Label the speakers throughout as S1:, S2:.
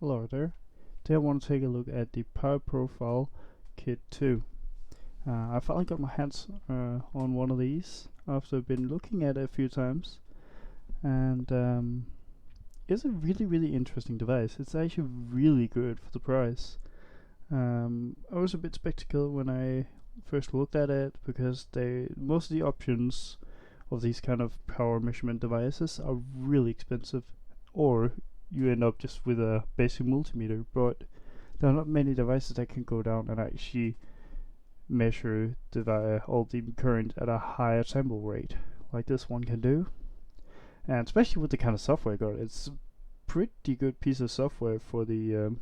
S1: Hello there. Today I want to take a look at the Power Profile Kit 2. I finally got my hands on one of these after I've been looking at it a few times, and it's a really interesting device. It's actually really good for the price. I was a bit skeptical when I first looked at it because most of the options of these kind of power measurement devices are really expensive, or you end up just with a basic multimeter, but there are not many devices that can go down and actually measure all the current at a higher sample rate like this one can do. And especially with the kind of software I got, it's a pretty good piece of software for the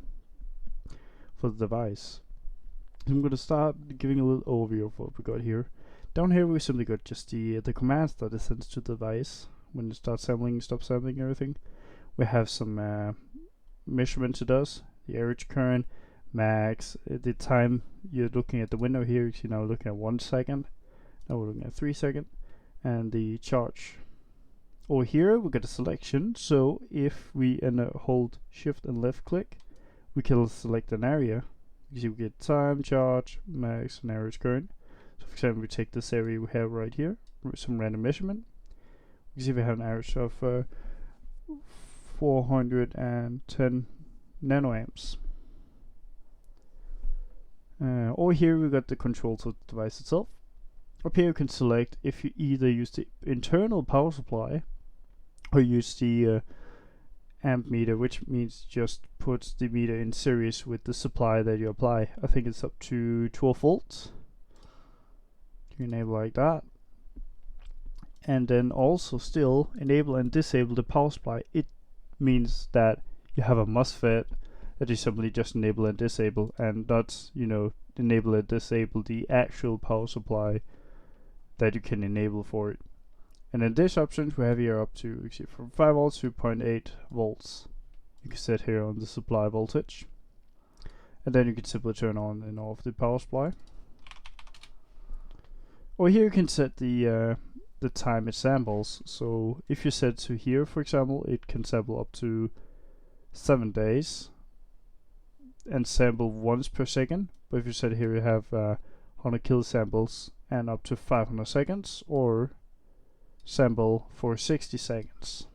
S1: device. So I'm going to start giving a little overview of what we got here. Down here we simply got just the commands that it sends to the device when it starts sampling, stop sampling, everything. We have some measurements it does, the average current, max, the time you're looking at the window here. You see now we're looking at 1 second, now we're looking at 3 seconds, and the charge. Over here we got a selection, so if we hold shift and left click, we can select an area. You see we get time, charge, max, and average current. So for example, we take this area we have right here, with some random measurement. You see we have an average of 410 nanoamps. Over here we got the controls of the device itself. Up here you can select if you either use the internal power supply or use the amp meter, which means just puts the meter in series with the supply that you apply. I think it's up to 12 volts. You enable like that, and then also still enable and disable the power supply. It means that you have a MOSFET that you simply just enable and disable, and not, enable and disable the actual power supply that you can enable for it. And in this options we have here up to, you see, from 5 volts to 0.8 volts. You can set here on the supply voltage, and then you can simply turn on and off the power supply. Or here you can set the time it samples. So if you set to here, for example, it can sample up to 7 days and sample once per second. But if you set here, you have 100 kilosamples and up to 500 seconds, or sample for 60 seconds.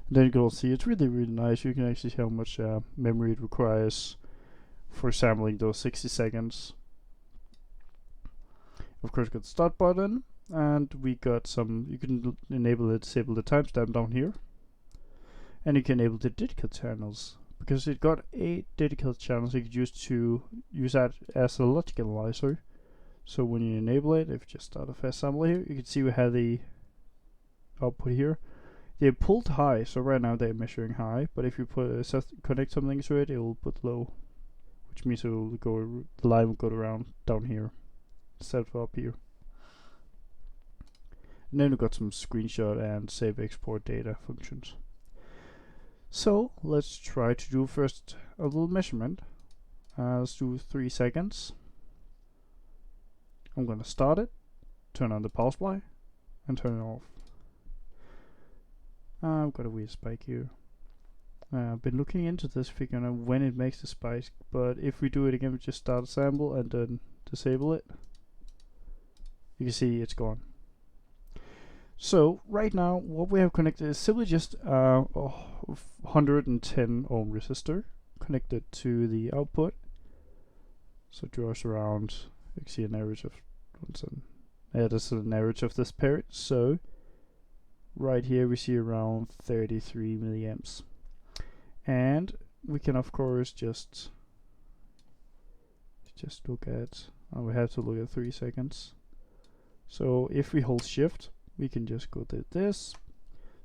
S1: And then you can also see it's really nice. You can actually see how much memory it requires for sampling those 60 seconds. Of course, got the start button, and we got some. You can enable and disable the timestamp down here, and you can enable the dedicated channels, because it got 8 dedicated channels. You could use that as a logic analyzer. So when you enable it, if you just start a fast sample here, you can see we have the output here. They're pulled high, so right now they're measuring high. But if you connect something to it, it will put low, which means it will go. The line will go around down here, instead of up here. And then we've got some screenshot and save export data functions. So let's try to do first a little measurement. Let's do 3 seconds. I'm gonna start it, turn on the power supply, and turn it off. I've got a weird spike here. I've been looking into this, figuring out when it makes the spike, but if we do it again, we just start a sample and then disable it. You can see it's gone. So right now what we have connected is simply just a 110 ohm resistor connected to the output. So it draws around, you can see an average of this is an average of this period. So right here we see around 33 milliamps, and we can of course just look at, we have to look at 3 seconds. So if we hold shift, we can just go to this.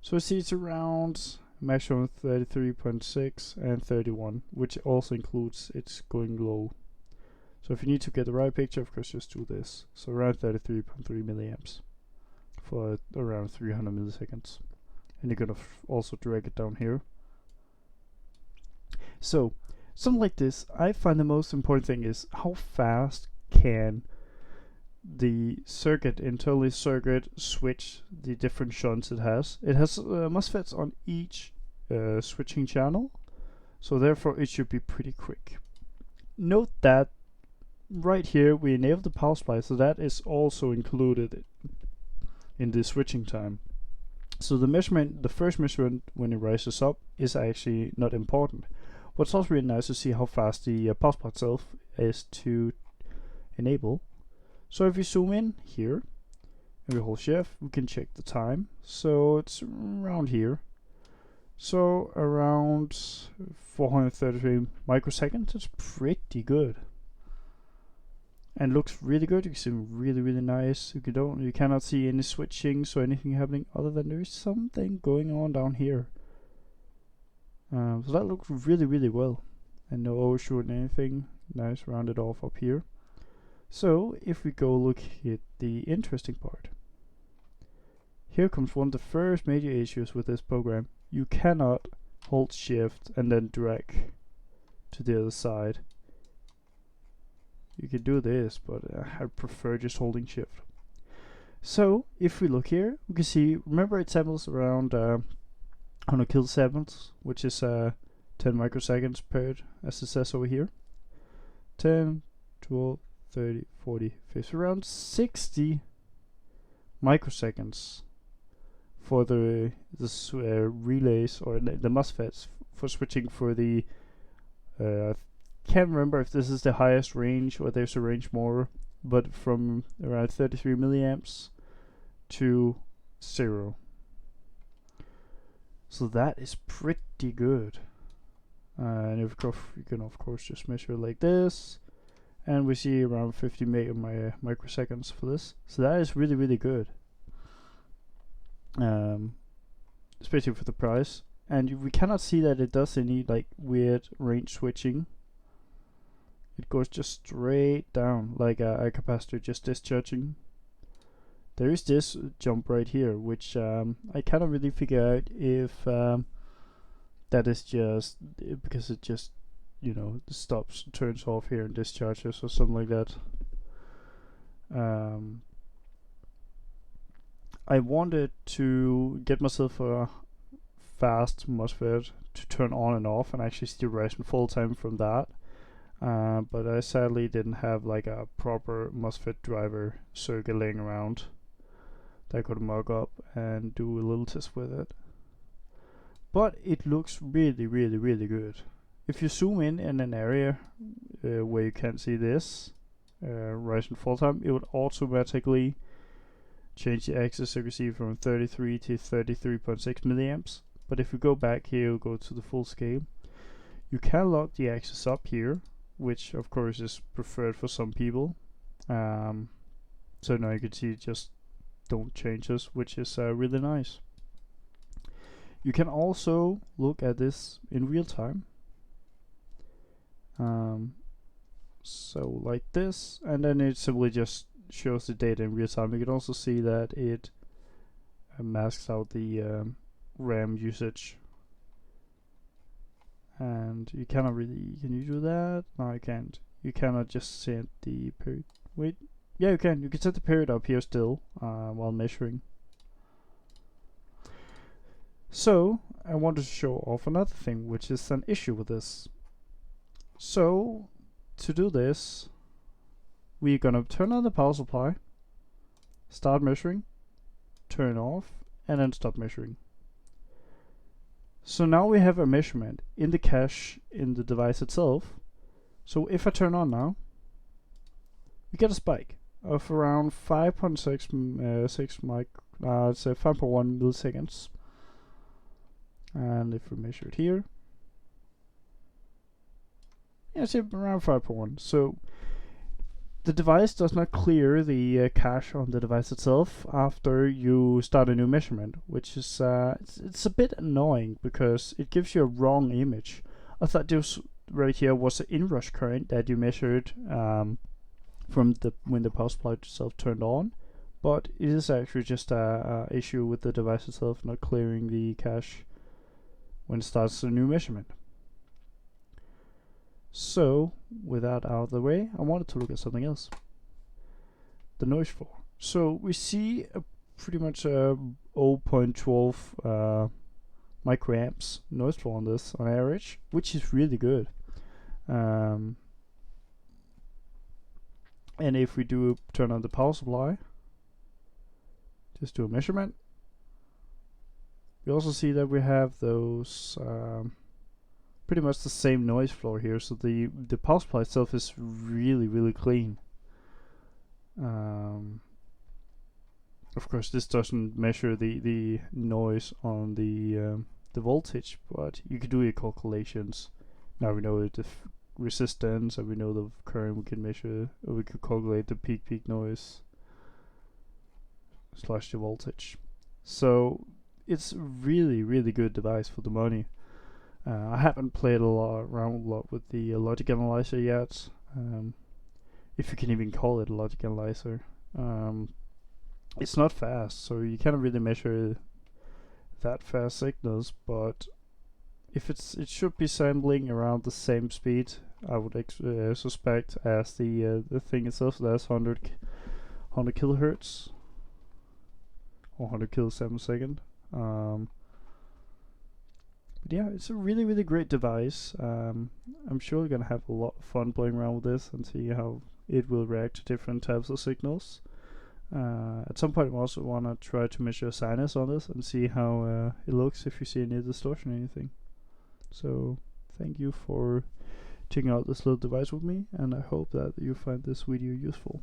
S1: So see it's around maximum 33.6 and 31, which also includes it's going low. So if you need to get the right picture, of course, just do this. So around 33.3 milliamps for around 300 milliseconds. And you're gonna also drag it down here. So something like this, I find the most important thing is how fast can the internal circuit switch the different shunts it has. It has MOSFETs on each switching channel. So therefore it should be pretty quick. Note that right here we enable the power supply, so that is also included in the switching time. So the measurement, the first measurement when it rises up, is actually not important. What's also really nice to see how fast the power supply itself is to enable. So if we zoom in here and we hold shift, we can check the time. So it's around here. So around 433 microseconds. It's pretty good. And looks really good. You can see really nice. You cannot see any switching, so anything happening other than there is something going on down here. So that looks really well, and no overshoot anything. Nice rounded off up here. So if we go look at the interesting part, here comes one of the first major issues with this program. You cannot hold shift and then drag to the other side. You can do this, but I prefer just holding shift. So if we look here, we can see, remember it samples around 100 kilosamples, which is 10 microseconds paired, as it says over here. 10, 12, 30, 40, 50, around 60 microseconds for the relays, or the MOSFETs for switching for the can't remember if this is the highest range or there's a range more, but from around 33 milliamps to 0. So that is pretty good. And you can of course just measure like this, and we see around 50 microseconds for this. So that is really good, especially for the price. And we cannot see that it does any like weird range switching. It goes just straight down like a capacitor just discharging. There is this jump right here, which I cannot really figure out if that is just because it just, you know, stops, turns off here and discharges or something like that. I wanted to get myself a fast MOSFET to turn on and off and actually see the rise and fall time from that. But I sadly didn't have like a proper MOSFET driver circuit laying around that I could mug up and do a little test with it. But it looks really good. If you zoom in an area where you can't see this rise and fall time, it would automatically change the axis, so you can see from 33 to 33.6 milliamps. But if we go back here, we'll go to the full scale, you can lock the axis up here, which of course is preferred for some people. So now you can see just don't change this, which is really nice. You can also look at this in real time. So like this, and then it simply just shows the data in real time. You can also see that it masks out the RAM usage. And you cannot really, can you do that? No, I can't. You cannot just set the period. Wait, yeah, you can. You can set the period up here still while measuring. So I wanted to show off another thing, which is an issue with this. So to do this, we're gonna turn on the power supply, start measuring, turn off, and then stop measuring. So now we have a measurement in the cache in the device itself. So if I turn on now, we get a spike of around 5.6 let's say 5.1 milliseconds. And if we measure it here, yeah, it's around 5.1. So the device does not clear the cache on the device itself after you start a new measurement, which is it's a bit annoying because it gives you a wrong image. I thought this right here was an inrush current that you measured from when the power supply itself turned on, but it is actually just a issue with the device itself not clearing the cache when it starts a new measurement. So with that out of the way, I wanted to look at something else, the noise floor. So we see pretty much 0.12 microamps noise floor on this on average, which is really good. And if we turn on the power supply, just do a measurement, we also see that we have those pretty much the same noise floor here. So the power supply itself is really clean. Of course, this doesn't measure the noise on the voltage, but you can do your calculations. Now we know the resistance, and we know the current. We can measure, or we could calculate the peak noise / the voltage. So it's really good device for the money. I haven't played around a lot with the logic analyzer yet, if you can even call it a logic analyzer. It's not fast, so you can't really measure that fast signals, but if it should be sampling around the same speed, I would suspect, as the thing itself. So that's 100 kilohertz or 100 kiloseconds a second. But yeah, it's a really great device. I'm sure you're gonna have a lot of fun playing around with this and see how it will react to different types of signals. At some point, I also want to try to measure sinus on this and see how it looks, if you see any distortion or anything. So thank you for checking out this little device with me, and I hope that you find this video useful.